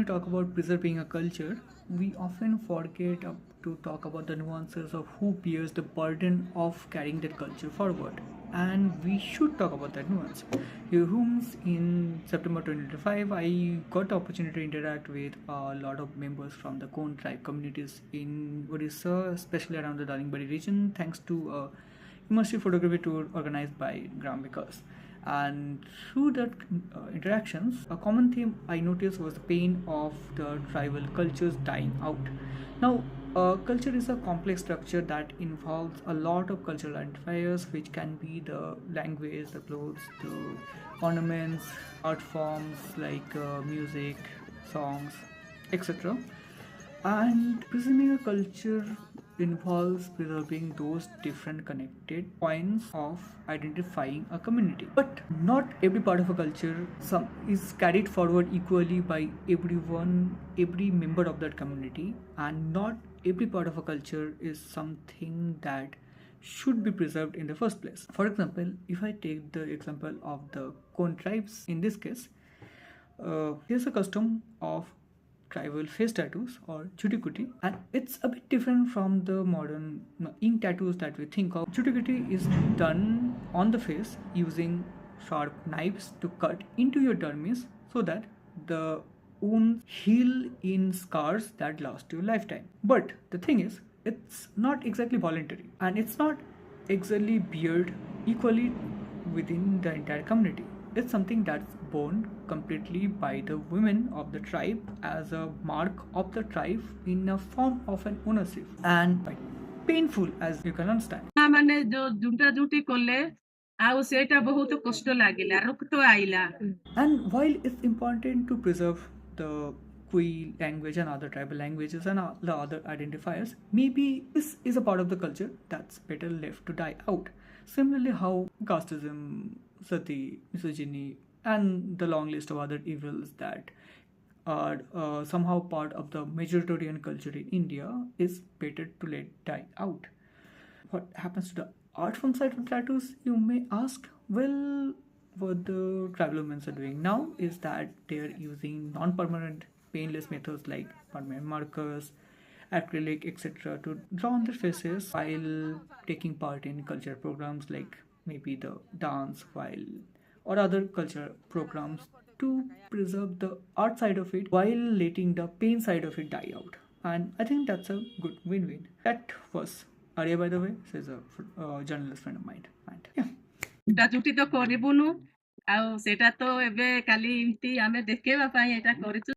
we talk about preserving a culture, we often forget to talk about the nuances of who bears the burden of carrying that culture forward. And we should talk about that nuance. Humans in September 2025, I got the opportunity to interact with a lot of members from the Kond tribe communities in Odisha, especially around the Daringbadi region, thanks to a immersive photography tour organized by Gram Vikas. And through that interactions, a common theme I noticed was the pain of the tribal cultures dying out. Now, culture is a complex structure that involves a lot of cultural identifiers, which can be the language, the clothes, the ornaments, art forms like music, songs, etc. And preserving a culture involves preserving those different connected points of identifying a community. But not every part of a culture some is carried forward equally by everyone, every member of that community, and not every part of a culture is something that should be preserved in the first place. For example, if I take the example of the Kond tribes in this case, here's a custom of tribal face tattoos or chuti and it's a bit different from the modern ink tattoos that we think of. Chuti is done on the face using sharp knives to cut into your dermis so that the wounds heal in scars that last your lifetime. But the thing is, it's not exactly voluntary and it's not exactly beard equally within the entire community. It's something that's borne completely by the women of the tribe as a mark of the tribe in a form of an ownership and quite painful as you can understand. ମାନେ ଯୋଉ ଜୁଣ୍ଟା ଜୁଣ୍ଟି କଲେ ଆଉ ସେଇଟା ବହୁତ କଷ୍ଟ ଲାଗିଲା ରକ୍ତ ଆଇଲା। And while it's important to preserve the Kui language and other tribal languages and the other identifiers, maybe this is a part of the culture that's better left to die out. Similarly, how casteism, sati, misogyny, and the long list of other evils that are somehow part of the majoritarian culture in India is better to let die out. What happens to the art form side of tattoos, you may ask? Well, what the traveler men are doing now is that they are using non-permanent painless methods like permanent markers, acrylic, etc. to draw on their faces while taking part in cultural programs like maybe the dance while or other cultural programs to preserve the art side of it while letting the pain side of it die out. And I think that's a good win-win. That was Arya, by the way, says a journalist friend of mine. And yeah. ଜୁଣ୍ଟା ଜୁଣ୍ଟି ତ କରିବୁନୁ ଆଉ ସେଇଟା ତ ଏବେ କାଲି ଏମିତି ଆମେ ଦେଖେଇବା ପାଇଁ ଏଇଟା କରିଛୁ।